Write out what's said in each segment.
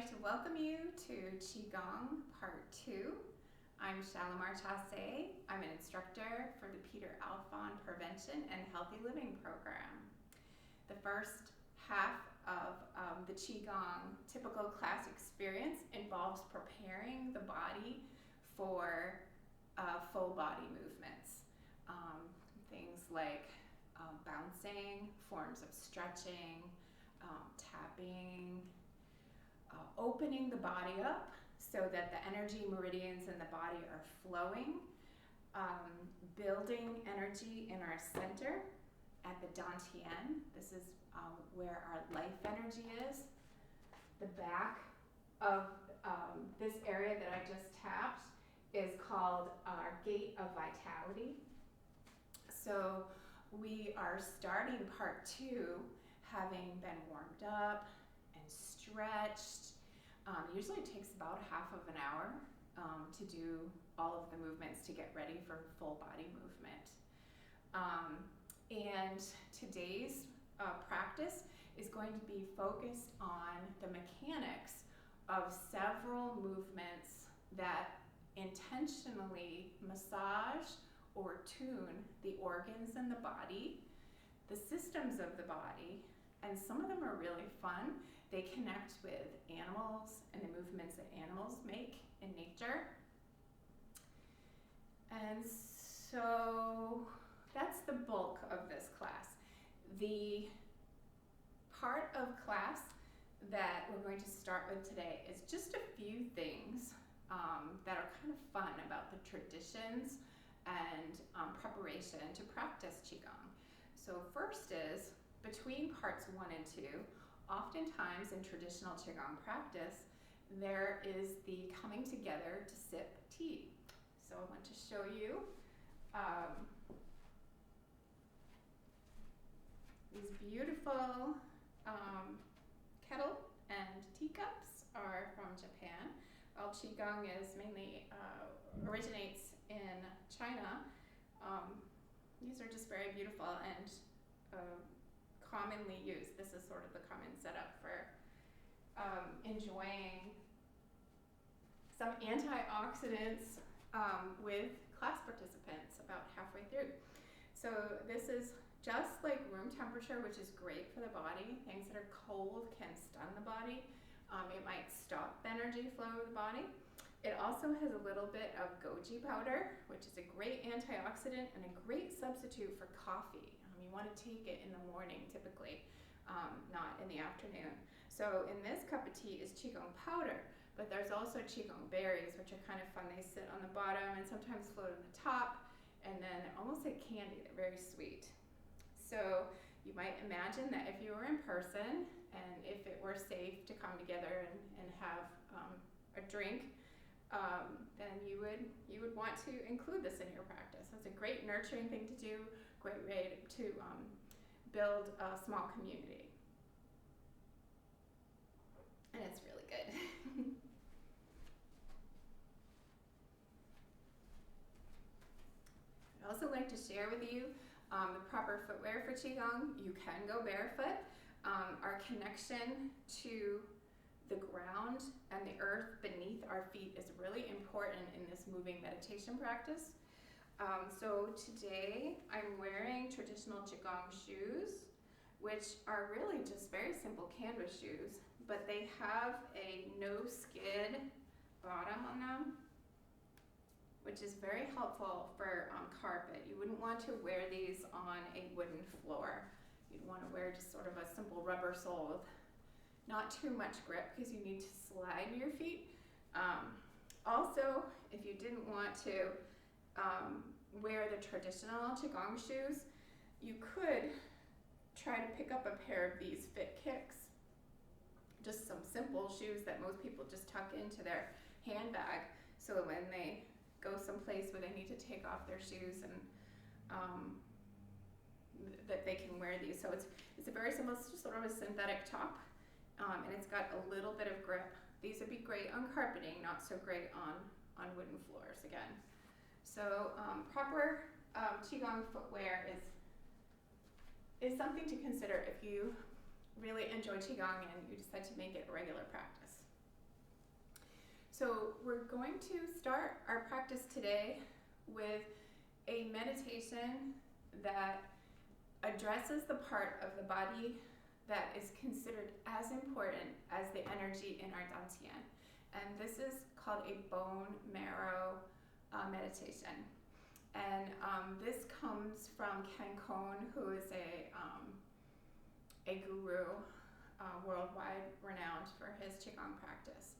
like to welcome you to Qigong Part 2. I'm Shalimar Chasse. I'm an instructor for the Peter Alfond Prevention and Healthy Living Program. The first half of the Qigong typical class experience involves preparing the body for full body movements. Things like bouncing, forms of stretching, tapping, opening the body up so that the energy meridians in the body are flowing, building energy in our center at the dantian. This is where our life energy is. The back of this area that I just tapped is called our gate of vitality. So we are starting part 2 having been warmed up and stretched. Usually it takes about half of an hour to do all of the movements to get ready for full body movement. And today's practice is going to be focused on the mechanics of several movements that intentionally massage or tune the organs in the body, the systems of the body, and some of them are really fun. They connect with animals and the movements that animals make in nature. And so that's the bulk of this class. The part of class that we're going to start with today is just a few things that are kind of fun about the traditions and preparation to practice Qigong. So first is, between parts 1 and 2, oftentimes in traditional Qigong practice, there is the coming together to sip tea. So I want to show you these beautiful kettle and teacups are from Japan. While Qigong is mainly originates in China, these are just very beautiful and commonly used. This is sort of the common setup for enjoying some antioxidants with class participants about halfway through. So this is just like room temperature, which is great for the body. Things that are cold can stun the body. It might stop the energy flow of the body. It also has a little bit of goji powder, which is a great antioxidant and a great substitute for coffee. You want to take it in the morning typically, not in the afternoon. So in this cup of tea is Qigong powder, but there's also Qigong berries, which are kind of fun. They sit on the bottom and sometimes float on the top, and then they're almost like candy. They're very sweet. So you might imagine that if you were in person and if it were safe to come together and have a drink, then you would want to include this in your practice. It's a great nurturing thing to do, great way to build a small community. And it's really good. I'd also like to share with you the proper footwear for Qigong. You can go barefoot. Our connection to the ground and the earth beneath our feet is really important in this moving meditation practice. So today I'm wearing traditional Qigong shoes, which are really just very simple canvas shoes, but they have a no skid bottom on them, which is very helpful for carpet. You wouldn't want to wear these on a wooden floor. You'd want to wear just sort of a simple rubber sole with not too much grip because you need to slide your feet. Also, if you didn't want to wear the traditional Qigong shoes, you could try to pick up a pair of these fit kicks. Just some simple shoes that most people just tuck into their handbag so that when they go someplace where they need to take off their shoes and that they can wear these. So it's a very simple, it's just sort of a synthetic top, and it's got a little bit of grip. These would be great on carpeting, not so great on wooden floors again. So proper Qigong footwear is something to consider if you really enjoy Qigong and you decide to make it a regular practice. So we're going to start our practice today with a meditation that addresses the part of the body that is considered as important as the energy in our dantian. And this is called a bone marrow meditation. And this comes from Qigong, who is a guru, worldwide renowned for his Qigong practice.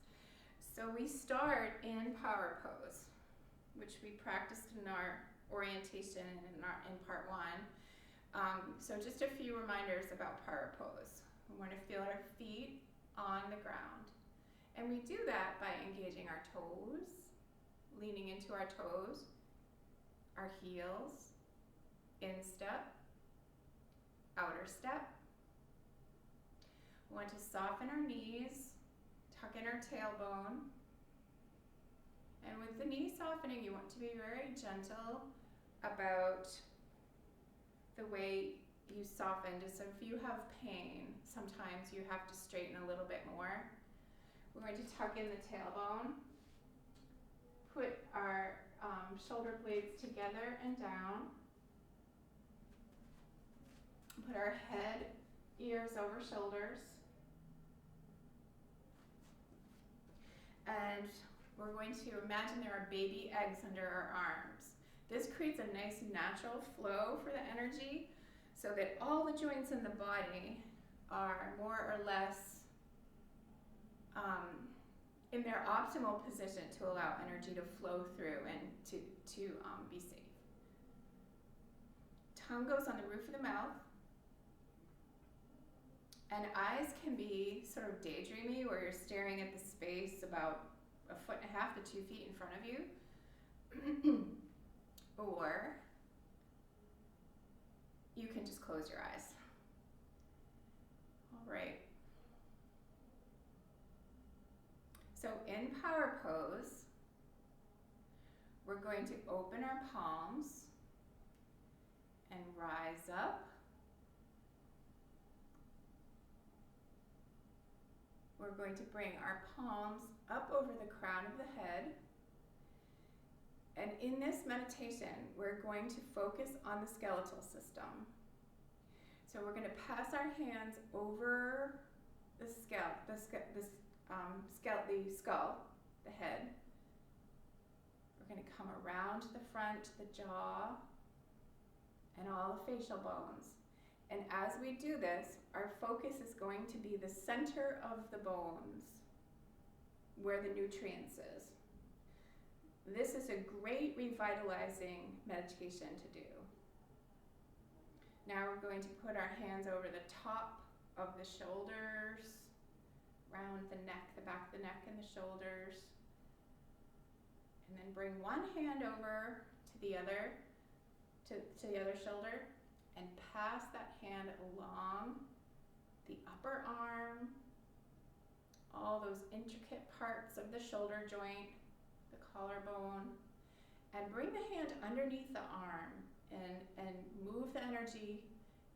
So we start in power pose, which we practiced in our orientation in part one. So just a few reminders about power pose. We want to feel our feet on the ground. And we do that by engaging our toes, leaning into our toes, our heels, instep, outer step. We want to soften our knees, tuck in our tailbone. And with the knee softening, you want to be very gentle about the way you soften. So if you have pain, sometimes you have to straighten a little bit more. We're going to tuck in the tailbone, put our shoulder blades together and down, put our head, ears over shoulders, and we're going to imagine there are baby eggs under our arms. This creates a nice natural flow for the energy so that all the joints in the body are more or less in their optimal position to allow energy to flow through and to be safe. Tongue goes on the roof of the mouth, and eyes can be sort of daydreamy, where you're staring at the space about 1.5 to 2 feet in front of you. Or you can just close your eyes. All right. So in power pose, we're going to open our palms and rise up. We're going to bring our palms up over the crown of the head. And in this meditation, we're going to focus on the skeletal system. So we're going to pass our hands over the skull, the head. We're going to come around the front, the jaw, and all the facial bones. And as we do this, our focus is going to be the center of the bones, where the nutrients is. This is a great revitalizing meditation to do. Now we're going to put our hands over the top of the shoulders, around the neck, the back of the neck and the shoulders. And then bring one hand over to the other shoulder and pass that hand along the upper arm, all those intricate parts of the shoulder joint, the collarbone, and bring the hand underneath the arm and move the energy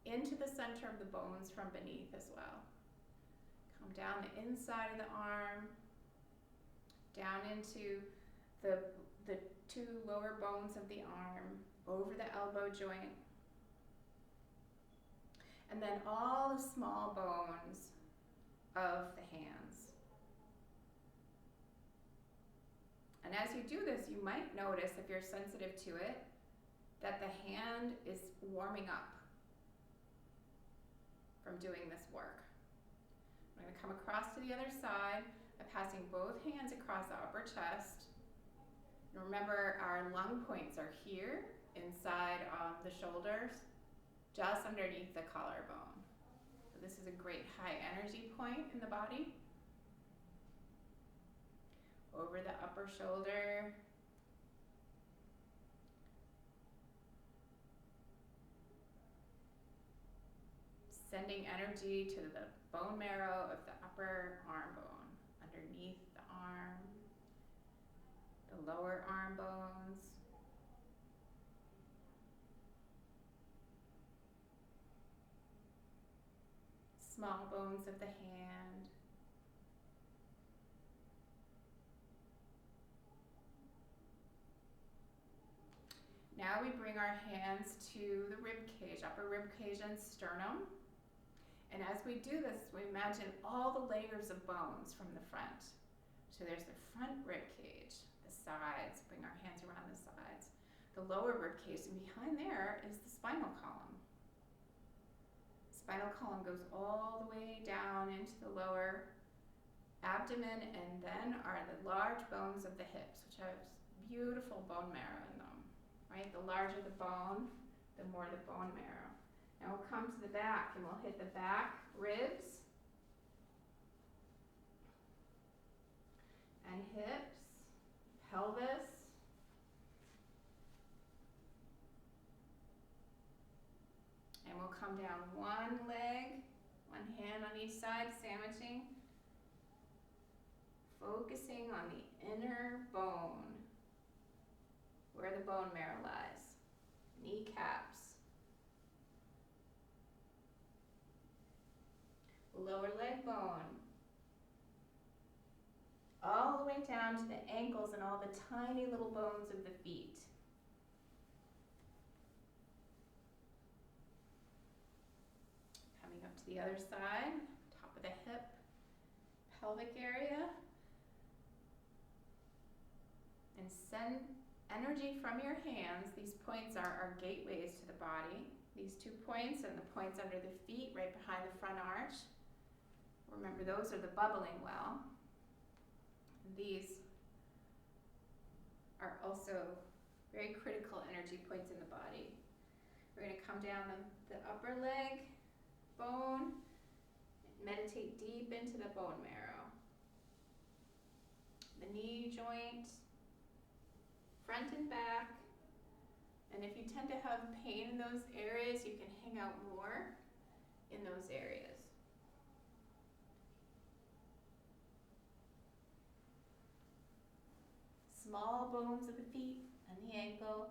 into the center of the bones from beneath as well. Come down the inside of the arm, down into the two lower bones of the arm, over the elbow joint, and then all the small bones of the hands. And as you do this, you might notice, if you're sensitive to it, that the hand is warming up from doing this work. I'm going to come across to the other side by passing both hands across the upper chest. And remember, our lung points are here, inside the shoulders, just underneath the collarbone. So this is a great high energy point in the body. Over the upper shoulder. Sending energy to the bone marrow of the upper arm bone, underneath the arm, the lower arm bones. Small bones of the hand. Now we bring our hands to the rib cage, upper rib cage and sternum. And as we do this, we imagine all the layers of bones from the front. So there's the front rib cage, the sides, bring our hands around the sides. The lower rib cage, and behind there is the spinal column. Spinal column goes all the way down into the lower abdomen, and then are the large bones of the hips, which have beautiful bone marrow in them, right? The larger the bone, the more the bone marrow. Now we'll come to the back, and we'll hit the back ribs and hips, pelvis, and we'll come down one leg, one hand on each side, sandwiching, focusing on the inner bone, where the bone marrow lies, kneecaps, lower leg bone, all the way down to the ankles and all the tiny little bones of the feet. Coming up to the other side, top of the hip, pelvic area, and send energy from your hands. These points are our gateways to the body. These 2 points and the points under the feet right behind the front arch. Remember, those are the bubbling well. These are also very critical energy points in the body. We're going to come down the upper leg bone, meditate deep into the bone marrow. The knee joint, front and back. And if you tend to have pain in those areas, you can hang out more in those areas. Small bones of the feet and the ankles.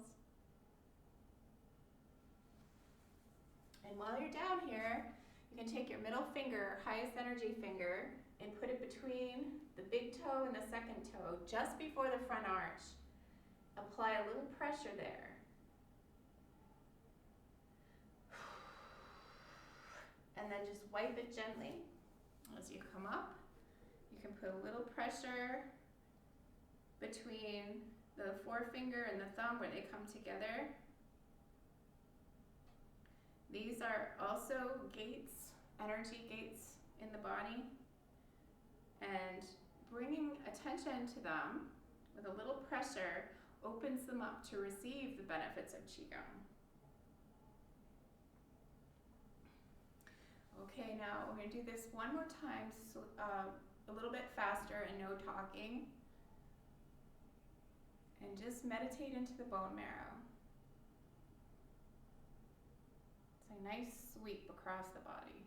And while you're down here, you can take your middle finger, highest energy finger, and put it between the big toe and the second toe, just before the front arch. Apply a little pressure there. And then just wipe it gently as you come up. You can put a little pressure between the forefinger and the thumb where they come together. These are also gates, energy gates in the body. And bringing attention to them with a little pressure opens them up to receive the benefits of Qigong. Okay, now we're going to do this one more time, so, a little bit faster and no talking. And just meditate into the bone marrow. It's a nice sweep across the body.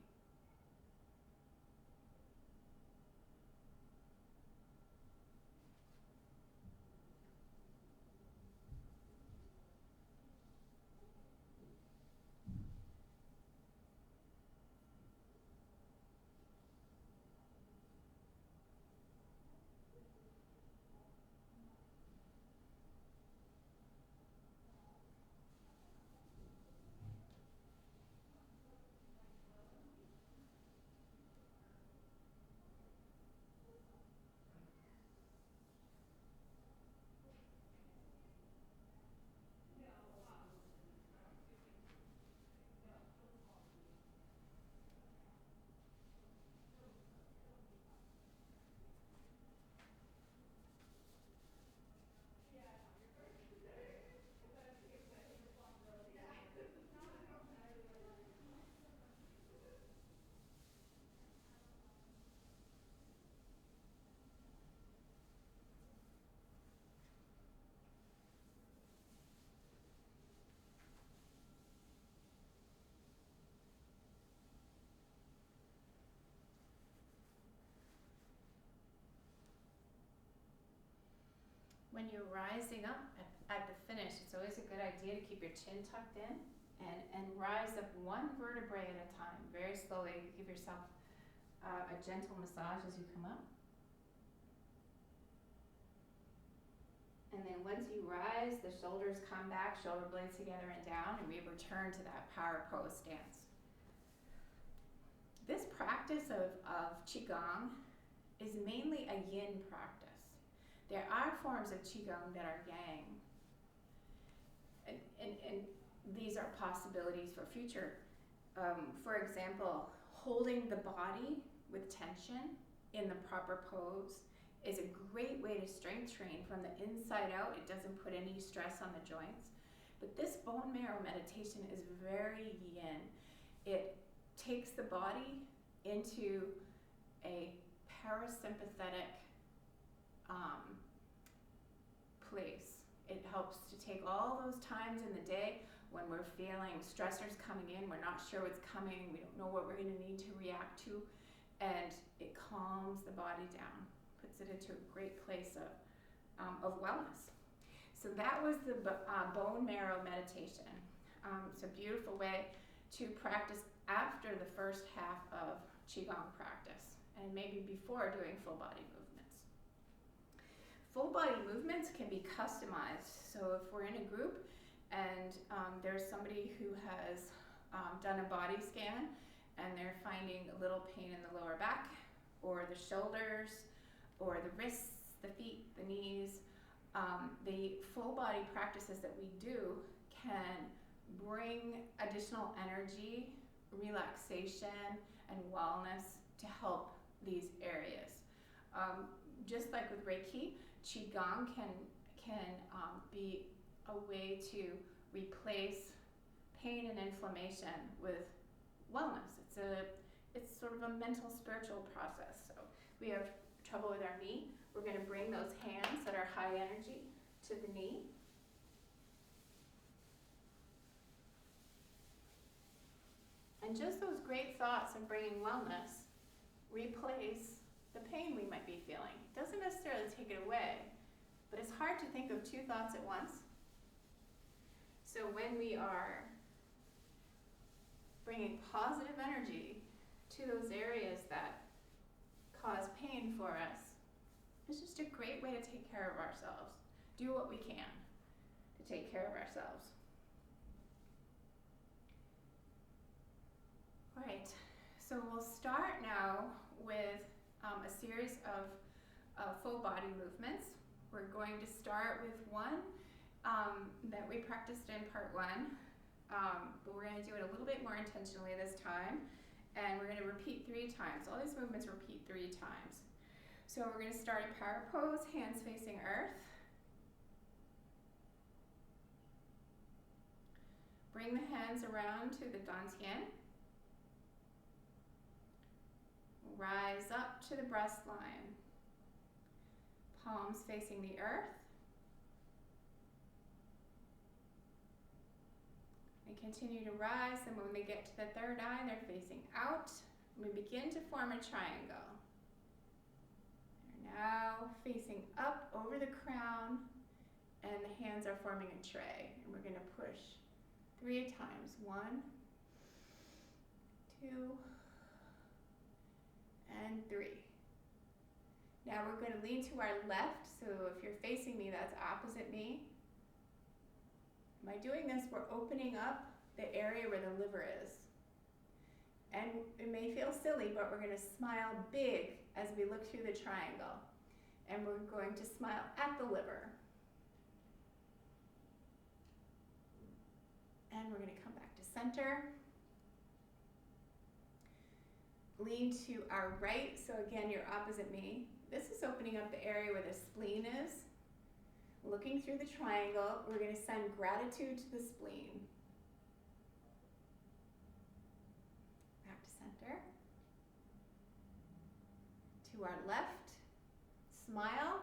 When you're rising up at the finish, it's always a good idea to keep your chin tucked in and rise up one vertebrae at a time, very slowly. Give yourself a gentle massage as you come up. And then once you rise, the shoulders come back, shoulder blades together and down, and we return to that power pose stance. This practice of Qigong is mainly a yin practice. There are forms of Qigong that are yang. And these are possibilities for future. For example, holding the body with tension in the proper pose is a great way to strength train from the inside out. It doesn't put any stress on the joints. But this bone marrow meditation is very yin. It takes the body into a parasympathetic place. It helps to take all those times in the day when we're feeling stressors coming in, we're not sure what's coming, we don't know what we're going to need to react to, and it calms the body down, puts it into a great place of wellness. So that was the bone marrow meditation. It's a beautiful way to practice after the first half of Qigong practice, and maybe before doing full body movements. Full body movements can be customized. So if we're in a group and there's somebody who has done a body scan and they're finding a little pain in the lower back or the shoulders or the wrists, the feet, the knees, the full body practices that we do can bring additional energy, relaxation, and wellness to help these areas. Just like with Reiki, Qigong can be a way to replace pain and inflammation with wellness. It's sort of a mental spiritual process. So we have trouble with our knee. We're going to bring those hands that are high energy to the knee. And just those great thoughts of bringing wellness replace the pain we might be feeling. It doesn't necessarily take it away, but it's hard to think of two thoughts at once. So when we are bringing positive energy to those areas that cause pain for us, it's just a great way to take care of ourselves. Do what we can to take care of ourselves. All right, so we'll start now with a series of full body movements. We're going to start with one that we practiced in part one, but we're going to do it a little bit more intentionally this time, and we're going to repeat 3 times. All these movements repeat 3 times. So we're going to start in power pose, hands facing earth. Bring the hands around to the dantian. Rise up to the breastline. Palms facing the earth. They continue to rise, and when they get to the third eye, they're facing out. We begin to form a triangle. They're now facing up over the crown, and the hands are forming a tray. And we're going to push 3 times. 1, 2, and 3. Now we're going to lean to our left, so if you're facing me, that's opposite me. By doing this, we're opening up the area where the liver is. And it may feel silly, but we're going to smile big as we look through the triangle. And we're going to smile at the liver. And we're going to come back to center. Lean to our right, so again, you're opposite me. This is opening up the area where the spleen is. Looking through the triangle, we're going to send gratitude to the spleen. Back to center. To our left, smile.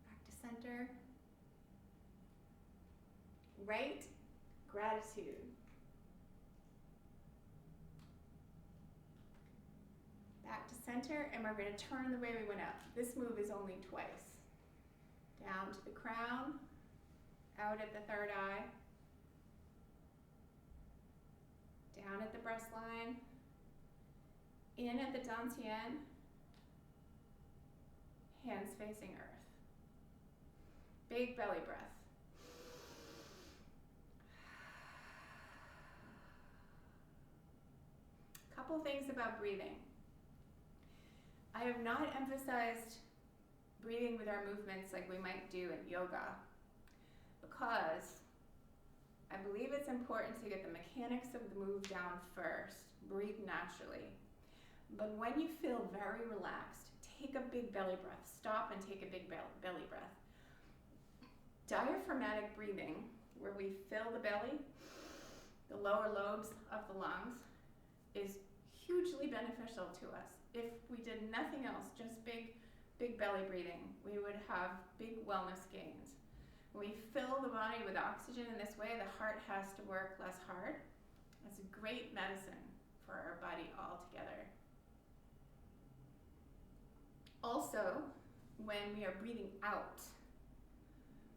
Back to center. Right, gratitude. Back to center, and we're going to turn the way we went up. This move is only twice. Down to the crown, out at the third eye, down at the breastline, in at the dantian, hands facing earth. Big belly breath. Couple things about breathing. I have not emphasized breathing with our movements like we might do in yoga, because I believe it's important to get the mechanics of the move down first. Breathe naturally. But when you feel very relaxed, take a big belly breath. Stop and take a big belly breath. Diaphragmatic breathing, where we fill the belly, the lower lobes of the lungs, is hugely beneficial to us. If we did nothing else, just big belly breathing, we would have big wellness gains. When we fill the body with oxygen in this way, the heart has to work less hard. It's a great medicine for our body altogether. Also, when we are breathing out,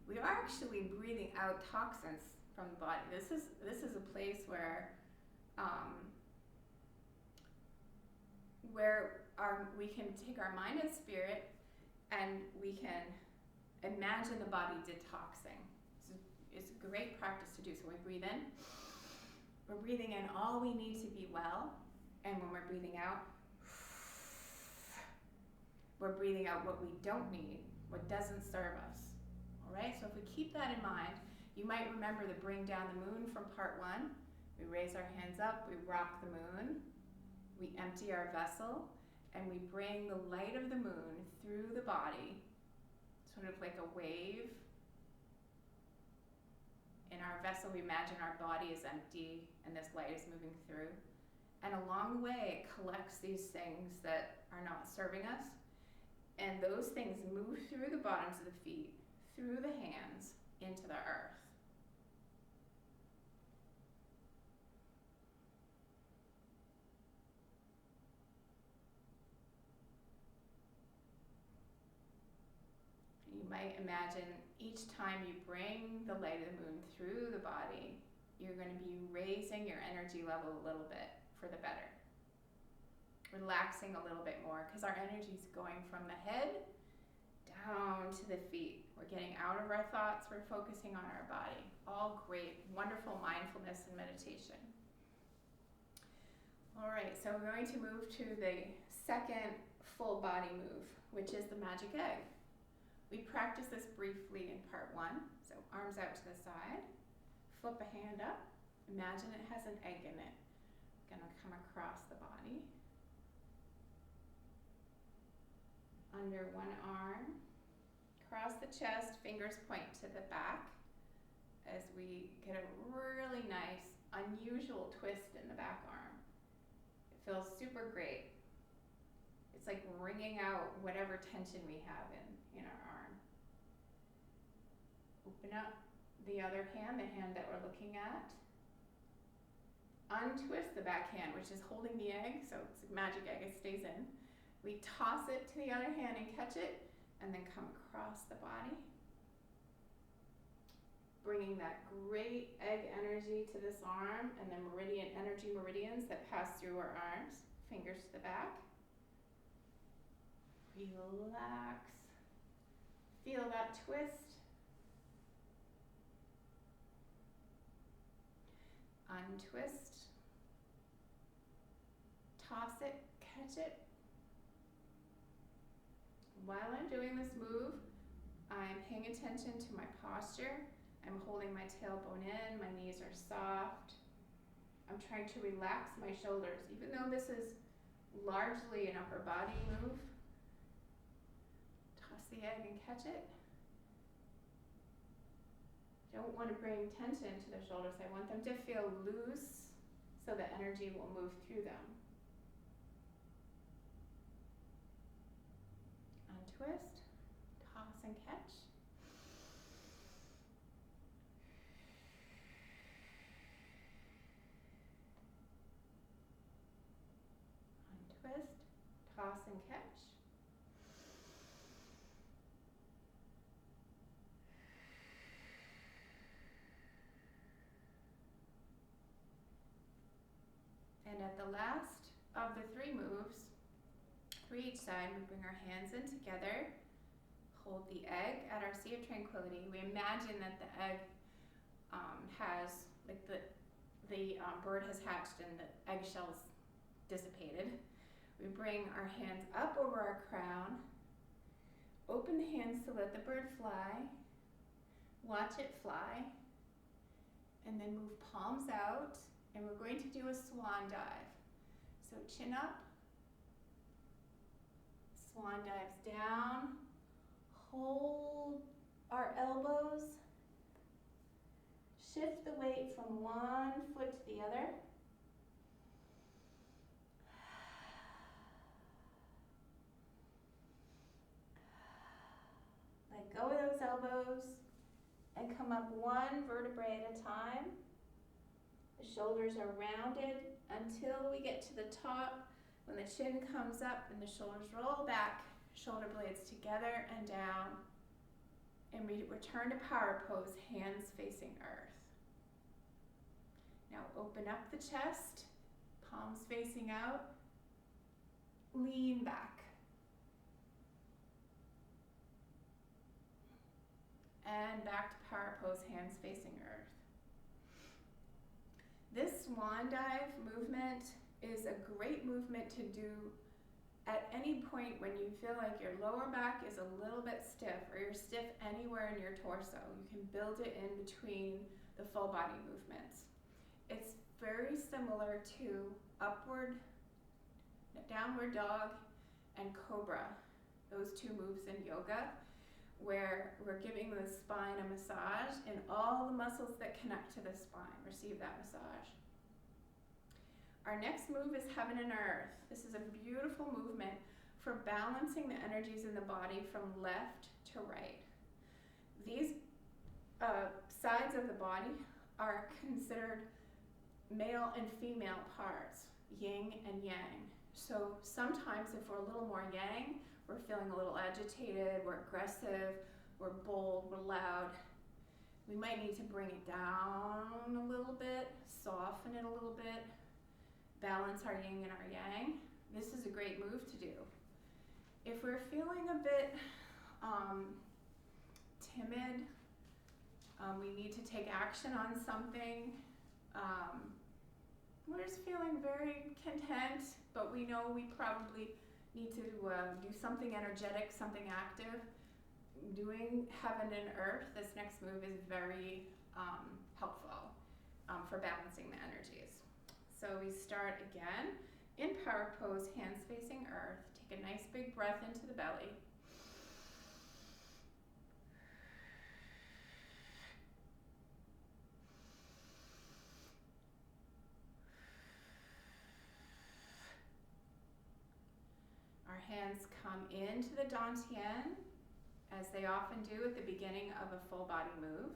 we are actually breathing out toxins from the body. This is a place where we can take our mind and spirit, and we can imagine the body detoxing. It's a great practice to do. So we breathe in. We're breathing in all we need to be well, and when we're breathing out, we're breathing out what we don't need, what doesn't serve us. All right, so if we keep that in mind, you might remember the bring down the moon from part 1. We raise our hands up, we rock the moon, we empty our vessel, and we bring the light of the moon through the body, sort of like a wave. In our vessel, we imagine our body is empty and this light is moving through. And along the way, it collects these things that are not serving us. And those things move through the bottoms of the feet, through the hands, into the earth. You might imagine each time you bring the light of the moon through the body, you're going to be raising your energy level a little bit for the better. Relaxing a little bit more, because our energy is going from the head down to the feet. We're getting out of our thoughts, we're focusing on our body. All great, wonderful mindfulness and meditation. All right, so we're going to move to the second full body move, which is the magic egg. We practiced this briefly in part 1. So arms out to the side, flip a hand up, imagine it has an egg in it. Gonna come across the body. Under one arm, cross the chest, fingers point to the back as we get a really nice, unusual twist in the back arm. It feels super great. It's like wringing out whatever tension we have in our arm. Open up the other hand, the hand that we're looking at. Untwist the back hand, which is holding the egg, so it's a magic egg, it stays in. We toss it to the other hand and catch it, and then come across the body. Bringing that great egg energy to this arm, and the energy meridians that pass through our arms, fingers to the back. Relax. Feel that twist. Untwist. Toss it, catch it. While I'm doing this move, I'm paying attention to my posture. I'm holding my tailbone in, my knees are soft. I'm trying to relax my shoulders, even though this is largely an upper body move. Toss the egg and catch it. Don't want to bring tension to the shoulders. I want them to feel loose so the energy will move through them. Untwist, toss and catch. Untwist, toss and catch. And at the last of the 3 moves, 3 each side, we bring our hands in together, hold the egg at our Sea of Tranquility. We imagine that the egg has, like the bird has hatched and the eggshells dissipated. We bring our hands up over our crown, open the hands to let the bird fly, watch it fly, and then move palms out, and we're going to do a swan dive. So chin up, swan dives down, hold our elbows, shift the weight from one foot to the other. Let go of those elbows and come up one vertebrae at a time. The shoulders are rounded until we get to the top. When the chin comes up and the shoulders roll back, shoulder blades together and down. And we return to power pose, hands facing earth. Now open up the chest, palms facing out, lean back. And back to power pose, hands facing earth. This swan dive movement is a great movement to do at any point when you feel like your lower back is a little bit stiff or you're stiff anywhere in your torso. You can build it in between the full body movements. It's very similar to downward dog and cobra, those two moves in yoga, where we're giving the spine a massage and all the muscles that connect to the spine receive that massage. Our next move is Heaven and Earth. This is a beautiful movement for balancing the energies in the body from left to right. These sides of the body are considered male and female parts, yin and yang. So sometimes if we're a little more yang, we're feeling a little agitated, we're aggressive, we're bold, we're loud. We might need to bring it down a little bit, soften it a little bit, balance our yin and our yang. This is a great move to do. If we're feeling a bit timid, we need to take action on something. We're just feeling very content, but we know we probably need to do something energetic, something active. Doing Heaven and Earth, this next move is very helpful for balancing the energies. So we start again in power pose, hands facing earth. Take a nice big breath into the belly. Our hands come into the dantian, as they often do at the beginning of a full body move.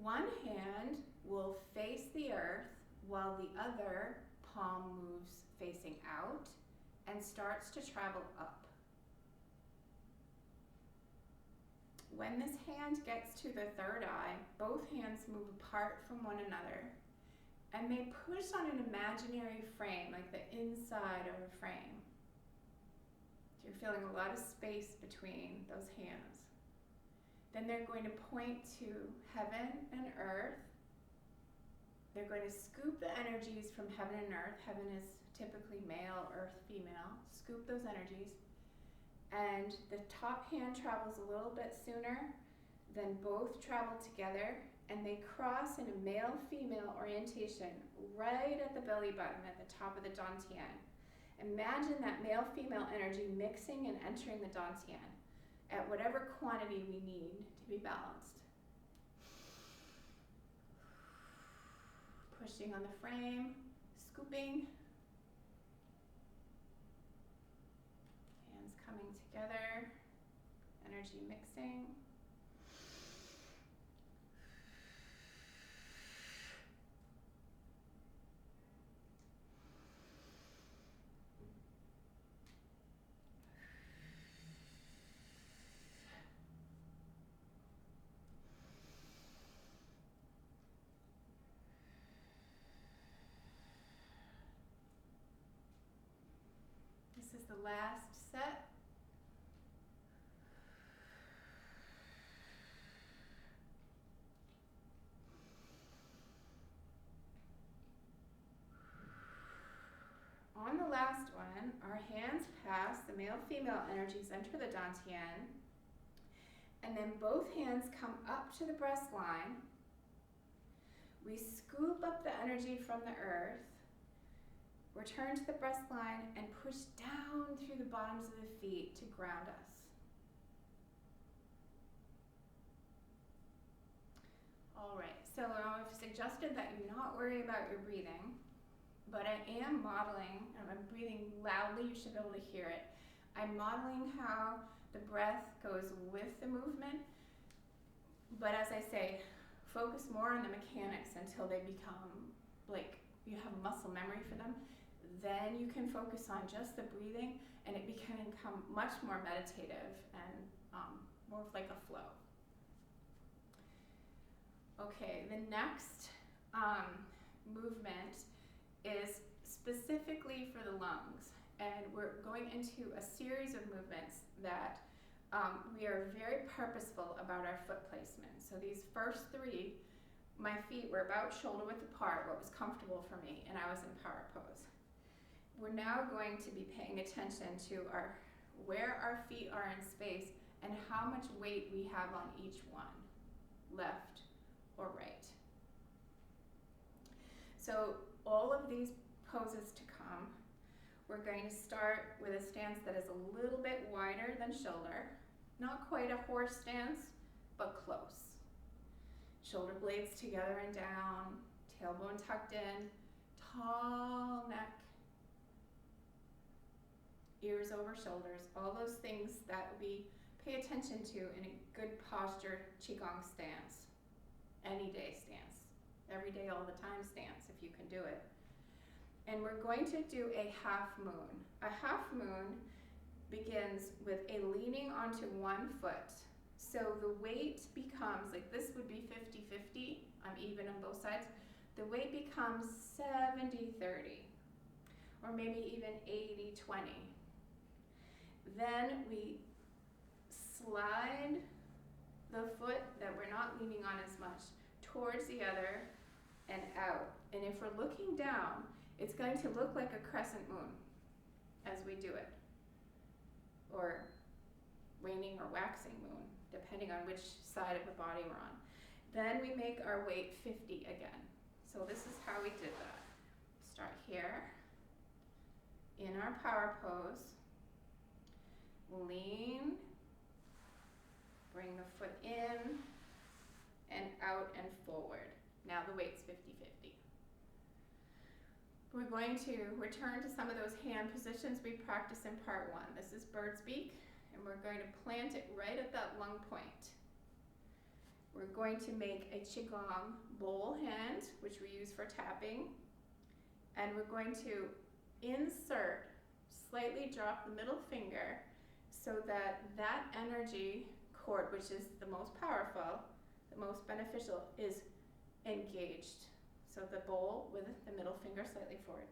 One hand will face the earth while the other palm moves facing out and starts to travel up. When this hand gets to the third eye, both hands move apart from one another and they push on an imaginary frame, like the inside of a frame. So you're feeling a lot of space between those hands. Then they're going to point to heaven and earth. They're going to scoop the energies from heaven and earth. Heaven is typically male, earth female. Scoop those energies. And the top hand travels a little bit sooner, then both travel together, and they cross in a male-female orientation right at the belly button at the top of the dantian. Imagine that male-female energy mixing and entering the dantian at whatever quantity we need to be balanced. Pushing on the frame, scooping. Hands coming together, energy mixing. This is the last set. last one, our hands pass, the male-female energies enter the dantian, and then both hands come up to the breast line. We scoop up the energy from the earth, return to the breast line, and push down through the bottoms of the feet to ground us. All right, so I've suggested that you not worry about your breathing, but I am modeling, and I'm breathing loudly, you should be able to hear it. I'm modeling how the breath goes with the movement, but as I say, focus more on the mechanics until they become like you have muscle memory for them. Then you can focus on just the breathing, and it can become much more meditative and more of like a flow. Okay, the next movement is specifically for the lungs, and we're going into a series of movements that we are very purposeful about our foot placement. So these first three, my feet were about shoulder width apart, what was comfortable for me, and I was in power pose. We're now going to be paying attention to where our feet are in space and how much weight we have on each one, left or right. So all of these poses to come, we're going to start with a stance that is a little bit wider than shoulder, not quite a horse stance, but close. Shoulder blades together and down, tailbone tucked in, tall neck, ears over shoulders, all those things that we pay attention to in a good posture Qigong stance, any day stance, every day, all the time stance, if you can do it. And we're going to do a half moon. A half moon begins with a leaning onto one foot. So the weight becomes, like this would be 50-50, I'm even on both sides. The weight becomes 70-30, or maybe even 80-20. Then we slide the foot that we're not leaning on as much towards the other and out. And if we're looking down, it's going to look like a crescent moon as we do it, or waning or waxing moon, depending on which side of the body we're on. Then we make our weight 50 again. So this is how we did that. Start here, in our power pose, lean, bring the foot in, and out and forward. Now the weight's 50-50. We're going to return to some of those hand positions we practiced in part one. This is bird's beak, and we're going to plant it right at that lung point. We're going to make a Qigong bowl hand, which we use for tapping, and we're going to insert, slightly drop the middle finger so that that energy cord, which is the most powerful, the most beneficial, is engaged. So the bowl with the middle finger slightly forward.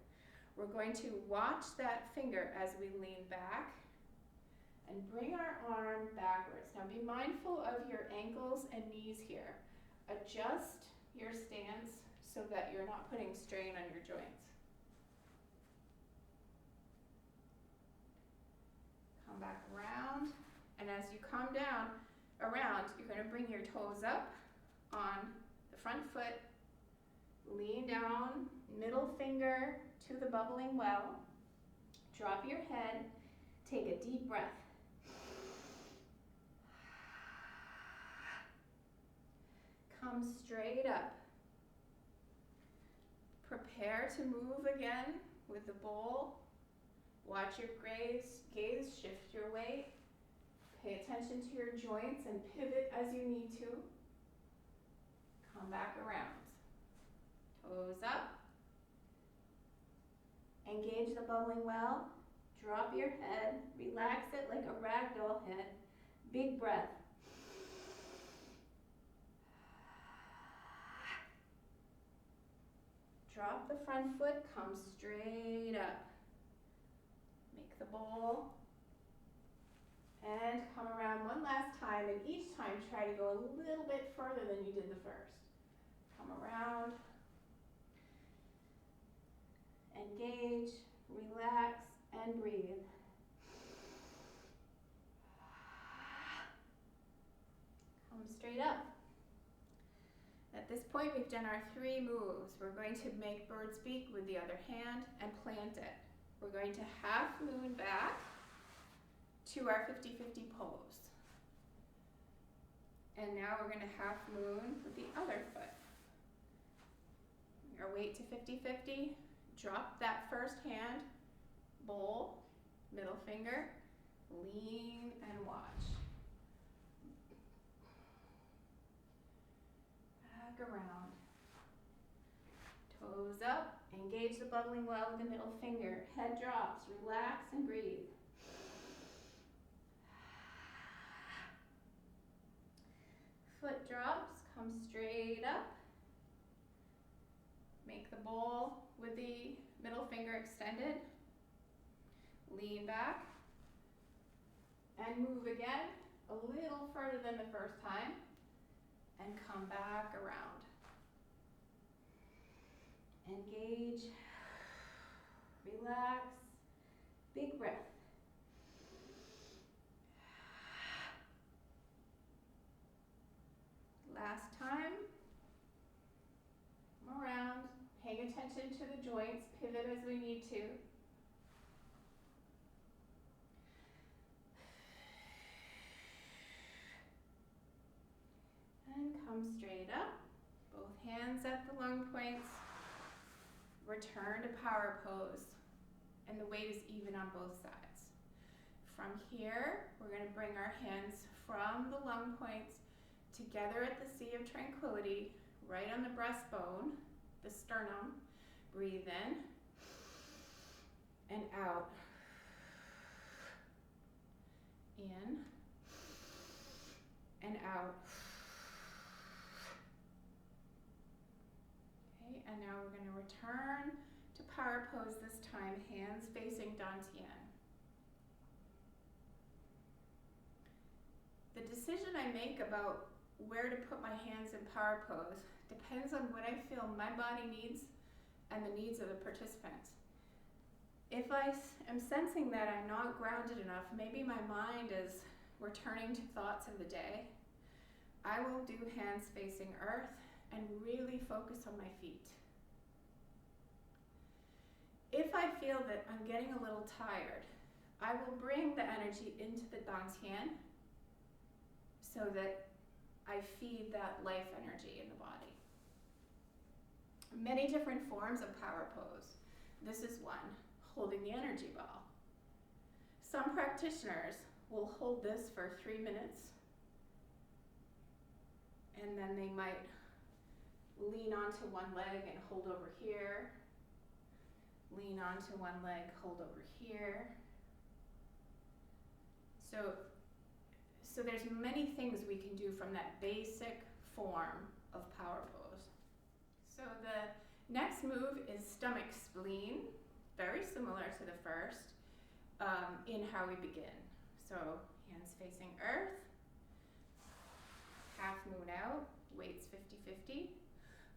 We're going to watch that finger as we lean back and bring our arm backwards. Now be mindful of your ankles and knees here. Adjust your stance so that you're not putting strain on your joints. Come back around, and as you come down, around, you're going to bring your toes up on the front foot, lean down, middle finger to the bubbling well, drop your head, take a deep breath. Come straight up. Prepare to move again with the bowl. Watch your gaze, shift your weight. Pay attention to your joints and pivot as you need to. Come back around. Toes up. Engage the bubbling well. Drop your head. Relax it like a ragdoll head. Big breath. Drop the front foot, come straight up. Make the bowl. And come around one last time, and each time try to go a little bit further than you did the first. Come around. Engage, Relax and breathe. Come straight up. At this point, we've done our 3 moves. We're going to make bird's beak with the other hand and plant it. We're going to half moon back to our 50-50 pose. And now we're going to half moon with the other foot. Our weight to 50-50. Drop that first hand, bowl, middle finger, lean and watch. Back around. Toes up, engage the bubbling well with the middle finger. Head drops, relax and breathe. Foot drops, come straight up. Make the bowl with the middle finger extended. Lean back. And move again, a little further than the first time. And come back around. Engage. Relax. Big breath. Last time. Around, paying attention to the joints, pivot as we need to. And come straight up, both hands at the lung points. Return to power pose, and the weight is even on both sides. From here, we're going to bring our hands from the lung points together at the Sea of Tranquility, right on the breastbone, the sternum. Breathe in and out. In and out. Okay, and now we're going to return to power pose this time, hands facing dantian. The decision I make about where to put my hands in power pose depends on what I feel my body needs and the needs of the participant. If I am sensing that I'm not grounded enough, maybe my mind is returning to thoughts of the day, I will do hands facing earth and really focus on my feet. If I feel that I'm getting a little tired, I will bring the energy into the dantian so that I feed that life energy in the body. Many different forms of power pose. This is one, holding the energy ball. Some practitioners will hold this for 3 minutes, and then they might lean onto one leg and hold over here, lean onto one leg, hold over here. So there's many things we can do from that basic form of power pose. So the next move is stomach spleen, very similar to the first in how we begin. So hands facing earth, half moon out, weights 50-50.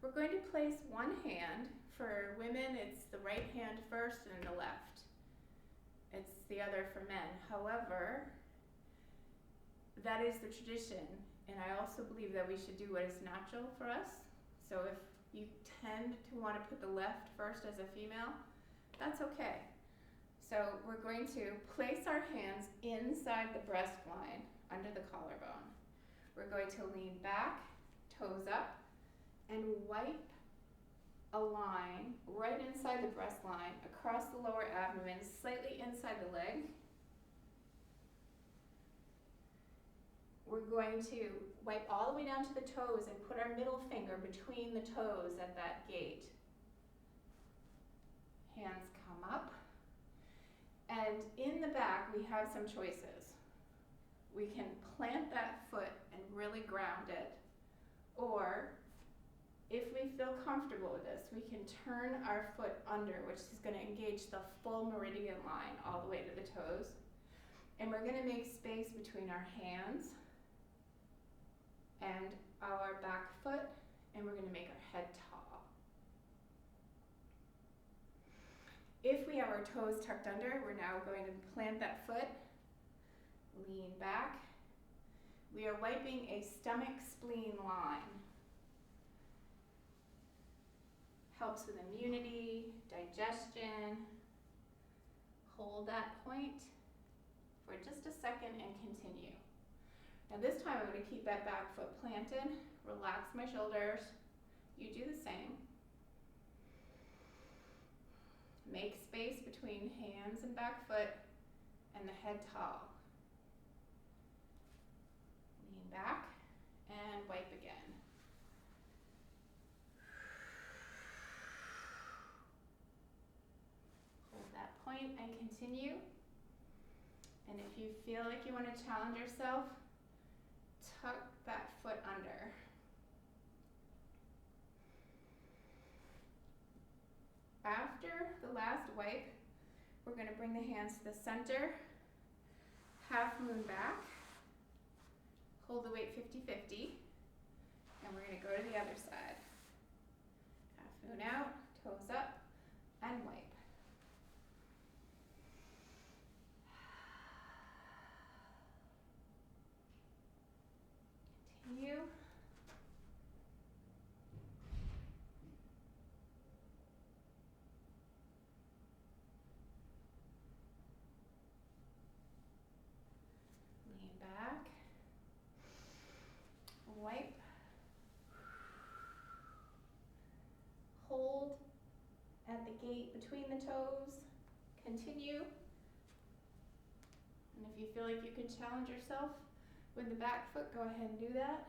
We're going to place one hand. For women, it's the right hand first and the left. It's the other for men. However, that is the tradition, and I also believe that we should do what is natural for us. So if you tend to want to put the left first as a female, that's okay. So we're going to place our hands inside the breast line, under the collarbone. We're going to lean back, toes up, and wipe a line right inside the breast line, across the lower abdomen, slightly inside the leg. We're going to wipe all the way down to the toes and put our middle finger between the toes at that gate. Hands come up. And in the back, we have some choices. We can plant that foot and really ground it. Or, if we feel comfortable with this, we can turn our foot under, which is going to engage the full meridian line all the way to the toes. And we're going to make space between our hands and our back foot, and we're going to make our head tall. If we have our toes tucked under, we're now going to plant that foot, lean back. We are wiping a stomach spleen line. Helps with immunity, digestion. Hold that point for just a second and continue. Now this time I'm going to keep that back foot planted, relax my shoulders. You do the same. Make space between hands and back foot and the head tall. Lean back and wipe again. Hold that point and continue. And if you feel like you want to challenge yourself, tuck that foot under. After the last wipe, we're going to bring the hands to the center, half moon back, hold the weight 50-50, and we're going to go to the other side. Half moon out, toes up, and wipe. Continue. Lean back. Wipe. Hold at the gate between the toes. Continue. And if you feel like you can challenge yourself with the back foot, go ahead and do that.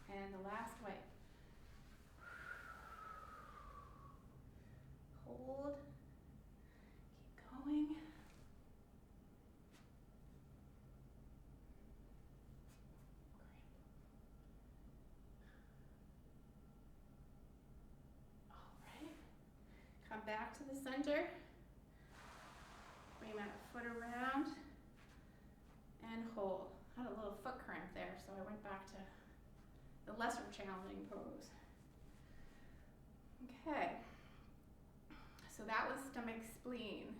And the last wipe. Hold. Keep going. All right. Come back to the center. Bring that foot around and hold. I had a little foot cramp there, so I went back to the lesser challenging pose. Okay, so that was stomach spleen.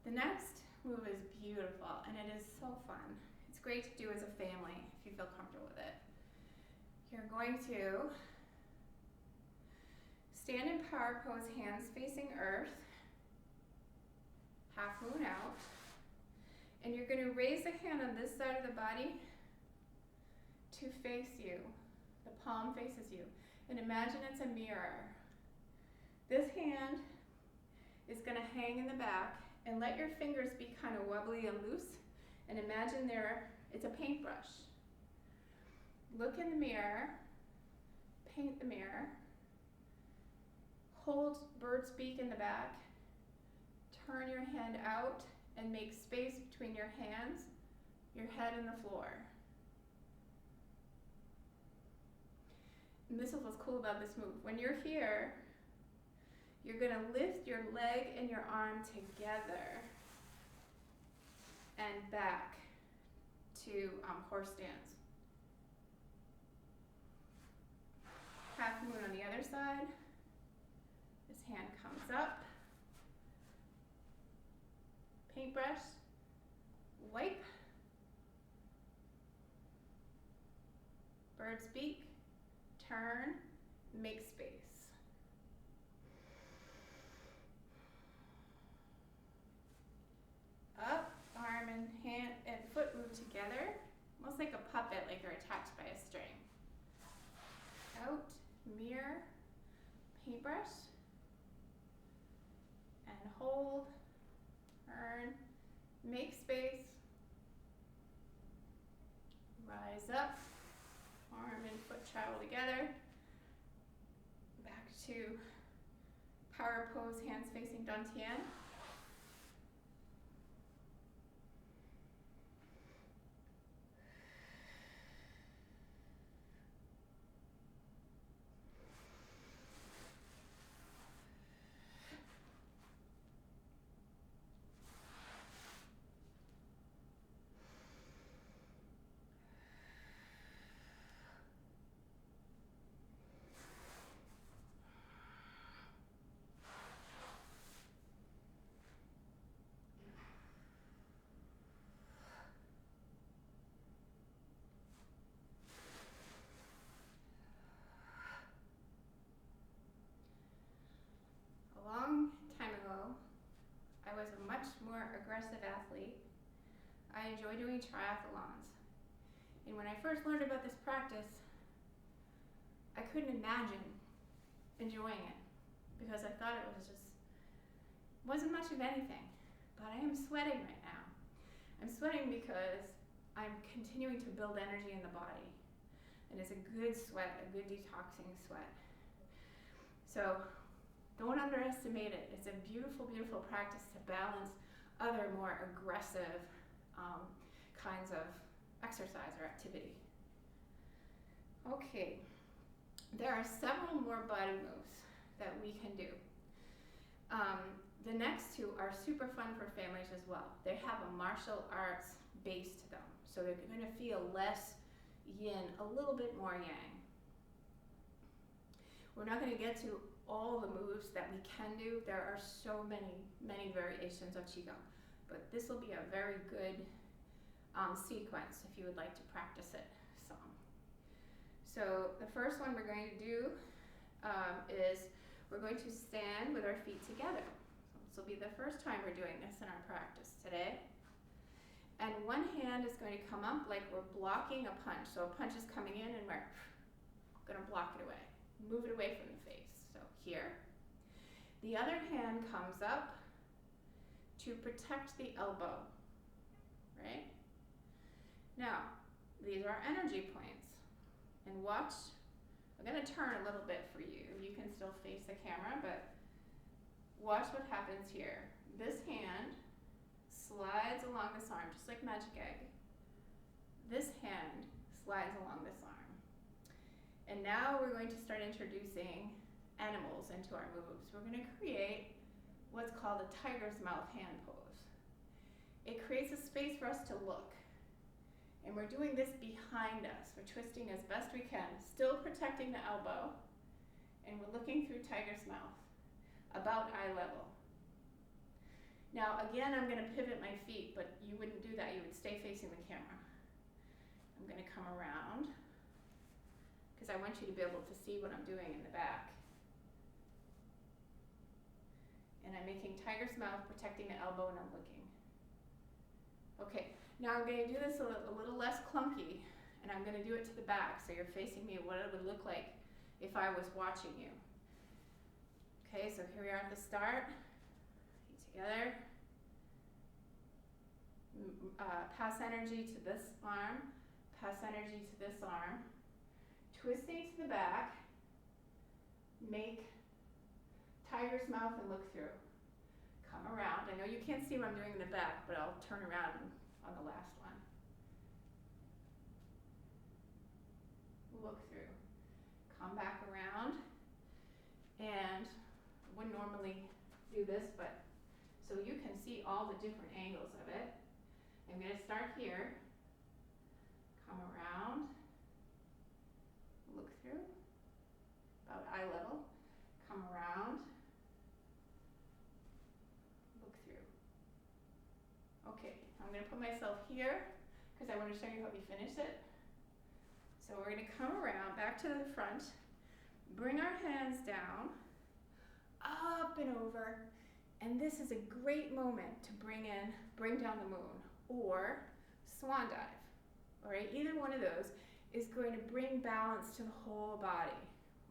The next move is beautiful and it is so fun. It's great to do as a family if you feel comfortable with it. You're going to stand in power pose, hands facing earth, half moon out, and you're going to raise a hand on this side of the body to face you. The palm faces you. And imagine it's a mirror. This hand is going to hang in the back, and let your fingers be kind of wobbly and loose, and imagine it's a paintbrush. Look in the mirror, paint the mirror, hold bird's beak in the back, turn your hand out and make space between your hands, your head and the floor. And this is what's cool about this move. When you're here, you're going to lift your leg and your arm together and back to horse stance. Half moon on the other side. This hand comes up. Paintbrush. Wipe. Bird's beak. Turn. Make space. Up, arm and hand and foot move together, almost like a puppet, like they're attached by a string. Out, mirror, paintbrush, and hold, turn, make space, rise up, arm and foot travel together, back to power pose, hands facing dantian. much more aggressive athlete. I enjoy doing triathlons. And when I first learned about this practice, I couldn't imagine enjoying it because I thought it wasn't much of anything. But I am sweating right now. I'm sweating because I'm continuing to build energy in the body. And it's a good sweat, a good detoxing sweat. So don't underestimate it. It's a beautiful, beautiful practice to balance other more aggressive kinds of exercise or activity. Okay, there are several more body moves that we can do. The next two are super fun for families as well. They have a martial arts base to them, so they're going to feel less yin, a little bit more yang. We're not going to get to all the moves that we can do. There are so many, many variations of Qigong, but this will be a very good sequence if you would like to practice it some. So the first one we're going to do is we're going to stand with our feet together. This will be the first time we're doing this in our practice today. And one hand is going to come up like we're blocking a punch. So a punch is coming in and we're going to block it away. Move it away from the face. So here. The other hand comes up to protect the elbow. Right? Now, these are energy points. And watch, I'm going to turn a little bit for you. You can still face the camera, but watch what happens here. This hand slides along this arm, just like magic egg. This hand slides along this arm. And now we're going to start introducing animals into our moves. We're going to create what's called a tiger's mouth hand pose. It creates a space for us to look. And we're doing this behind us. We're twisting as best we can, still protecting the elbow. And we're looking through tiger's mouth, about eye level. Now again, I'm going to pivot my feet, but you wouldn't do that. You would stay facing the camera. I'm going to come around because I want you to be able to see what I'm doing in the back. And I'm making tiger's mouth, protecting the elbow, and I'm looking. Okay, now I'm going to do this a little less clunky, and I'm going to do it to the back, so you're facing me what it would look like if I was watching you. Okay, so here we are at the start. Feet together. Pass energy to this arm. Pass energy to this arm. Twisting to the back. Make tiger's mouth and look through. Come around. I know you can't see what I'm doing in the back, but I'll turn around on the last one. Look through. Come back around. And I wouldn't normally do this, but so you can see all the different angles of it. I'm going to start here. Come around. Look through. About eye level. Come around. Look through. Okay, I'm going to put myself here because I want to show you how we finish it. So we're going to come around, back to the front, bring our hands down, up and over, and this is a great moment to bring down the moon, or swan dive. All right, either one of those is going to bring balance to the whole body.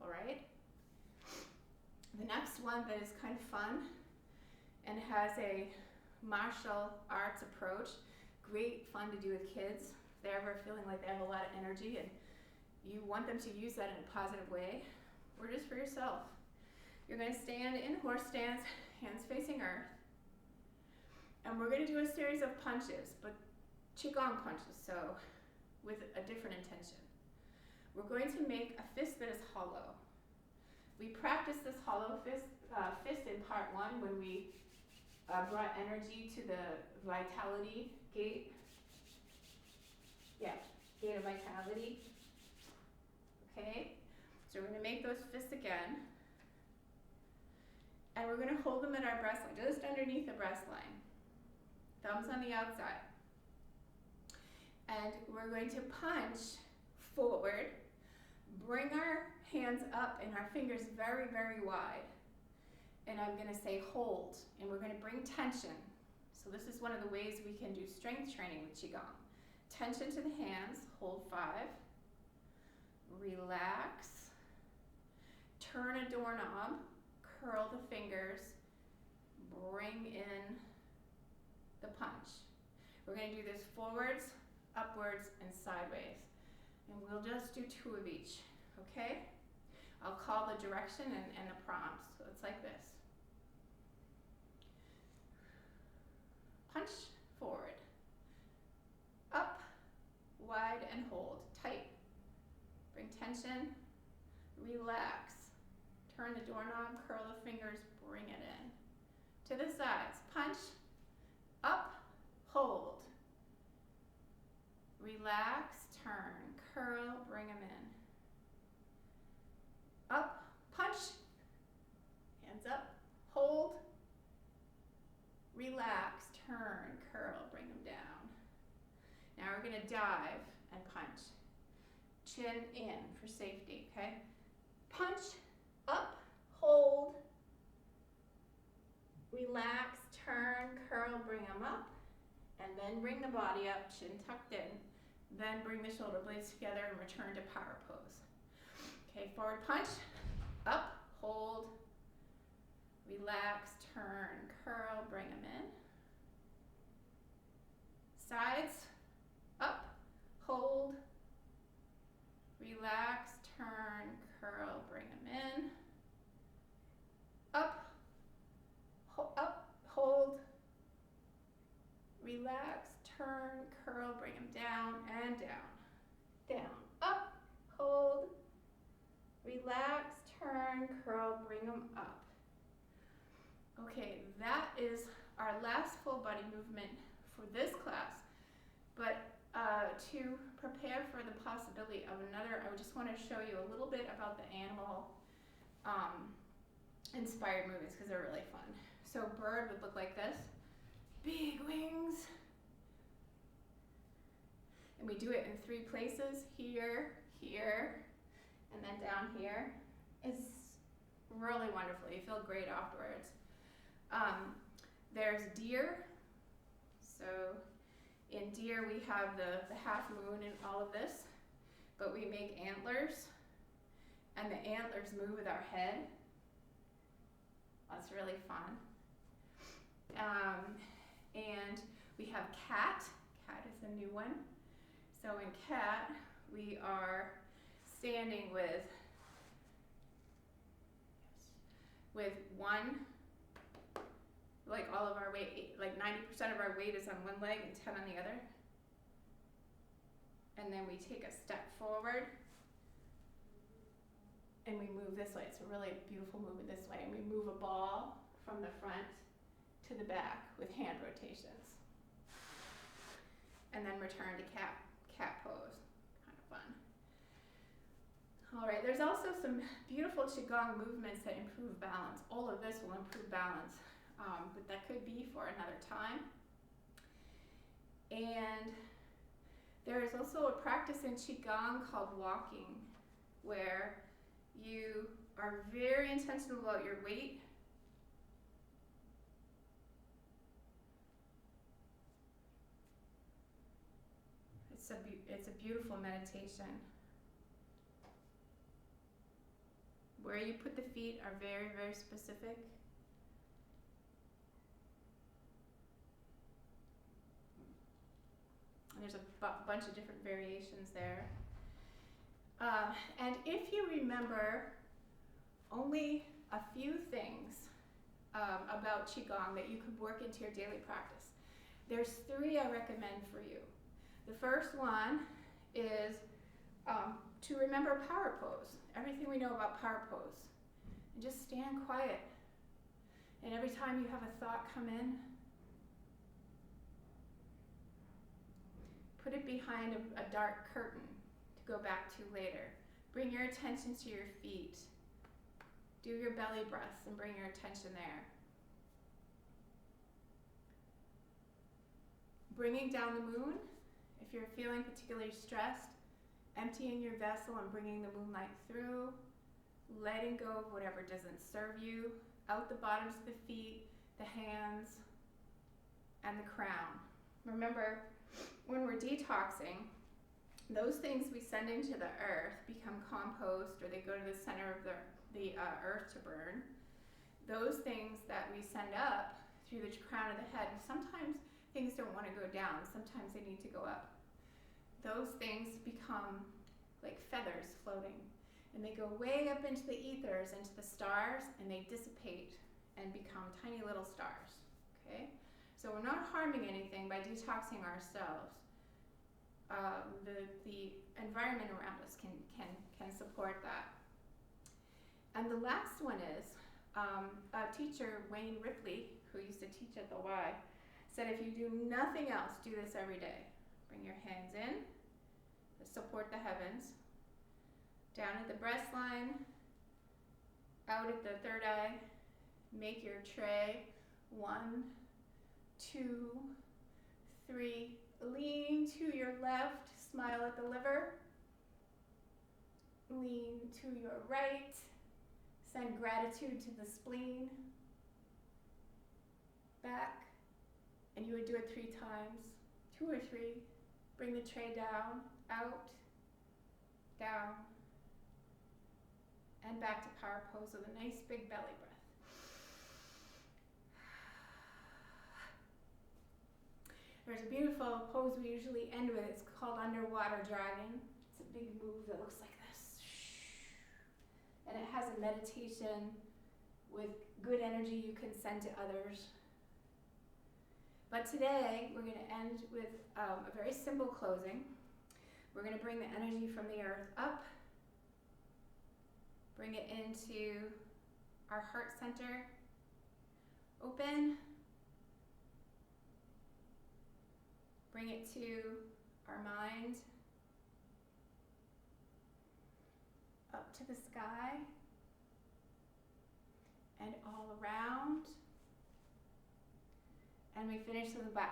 All right. The next one that is kind of fun and has a martial arts approach, great fun to do with kids. If they're ever feeling like they have a lot of energy and you want them to use that in a positive way, or just for yourself. You're going to stand in horse stance, hands facing earth. And we're going to do a series of punches, but Qigong punches, so with a different intention. We're going to make a fist that is hollow. We practiced this hollow fist in part one when we brought energy to the vitality gate. Yeah, gate of vitality. Okay, so we're going to make those fists again. And we're going to hold them at our breastline, just underneath the breastline. Thumbs on the outside. And we're going to punch forward, bring our hands up and our fingers very, very wide. And I'm going to say hold, and we're going to bring tension So this is one of the ways we can do strength training with Qigong. Tension to the hands, hold 5. Relax. Turn a doorknob, curl the fingers, bring in the punch. We're going to do this forwards, upwards, and sideways. And we'll just do 2 of each, okay? I'll call the direction and the prompts. So it's like this. Punch, forward. Up, wide, and hold. Tight. Bring tension. Relax. Turn the doorknob, curl the fingers, bring it in. To the sides. Punch, up, hold. Relax, turn, curl, bring them in. Up, punch, hands up, hold, relax, turn, curl, bring them down. Now we're going to dive and punch. Chin in for safety, okay? Punch, up, hold, relax, turn, curl, bring them up, and then bring the body up, chin tucked in. Then bring the shoulder blades together and return to power pose. Okay, forward punch, up, hold, relax, turn, curl, bring them in. Sides, up, hold, relax, turn, curl, bring them in. Up, hold, relax, turn, curl, bring them down and down. Down, up, hold, relax, turn, curl, bring them up. Okay, that is our last full body movement for this class. But to prepare for the possibility of another, I just want to show you a little bit about the animal inspired movements because they're really fun. So bird would look like this. Big wings. And we do it in 3 places, here, here, and then down here. It's really wonderful. You feel great afterwards. There's deer. So in deer we have the half moon and all of this, but we make antlers, and the antlers move with our head. That's really fun. And we have cat. Cat is the new one. So in cat, we are standing with one, like all of our weight, like 90% of our weight is on one leg and 10 on the other. And then we take a step forward and we move this way. It's a really beautiful movement this way. And we move a ball from the front to the back with hand rotations. And then return to cat pose. Kind of fun. All right, there's also some beautiful Qigong movements that improve balance. All of this will improve balance, but that could be for another time. And there is also a practice in Qigong called walking, where you are very intentional about your weight. It's a beautiful meditation. Where you put the feet are very, very specific. And there's a bunch of different variations there. And if you remember only a few things about Qigong that you could work into your daily practice, there's 3 I recommend for you. The first one is to remember power pose. Everything we know about power pose. And just stand quiet. And every time you have a thought come in, put it behind a dark curtain to go back to later. Bring your attention to your feet. Do your belly breaths and bring your attention there. Bringing down the moon. If you're feeling particularly stressed, emptying your vessel and bringing the moonlight through, letting go of whatever doesn't serve you, out the bottoms of the feet, the hands, and the crown. Remember, when we're detoxing, those things we send into the earth become compost, or they go to the center of the earth to burn. Those things that we send up through the crown of the head, sometimes things don't want to go down, sometimes they need to go up. Those things become like feathers floating, and they go way up into the ethers, into the stars, and they dissipate and become tiny little stars, okay? So we're not harming anything by detoxing ourselves. The environment around us can support that. And the last one is, a teacher, Wayne Ripley, who used to teach at the Y, said if you do nothing else, do this every day. Bring your hands in, support the heavens, down at the breast line, out at the third eye, make your tray, 1, 2, 3, lean to your left, smile at the liver, lean to your right, send gratitude to the spleen, back, and you would do it 3 times, 2 or 3, bring the tray down, out, down, and back to power pose with a nice big belly breath. There's a beautiful pose we usually end with. It's called underwater dragon. It's a big move that looks like this. And it has a meditation with good energy you can send to others. But today, we're going to end with a very simple closing. We're going to bring the energy from the earth up, bring it into our heart center, open, bring it to our mind, up to the sky, and all around, and we finish with a bow.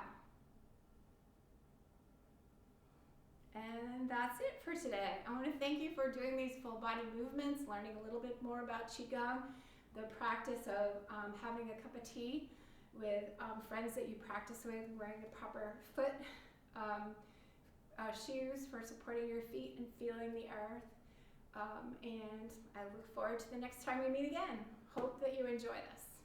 And that's it for today. I want to thank you for doing these full body movements, learning a little bit more about Qigong, the practice of having a cup of tea with friends that you practice with, wearing the proper foot shoes for supporting your feet and feeling the earth. And I look forward to the next time we meet again. Hope that you enjoy this.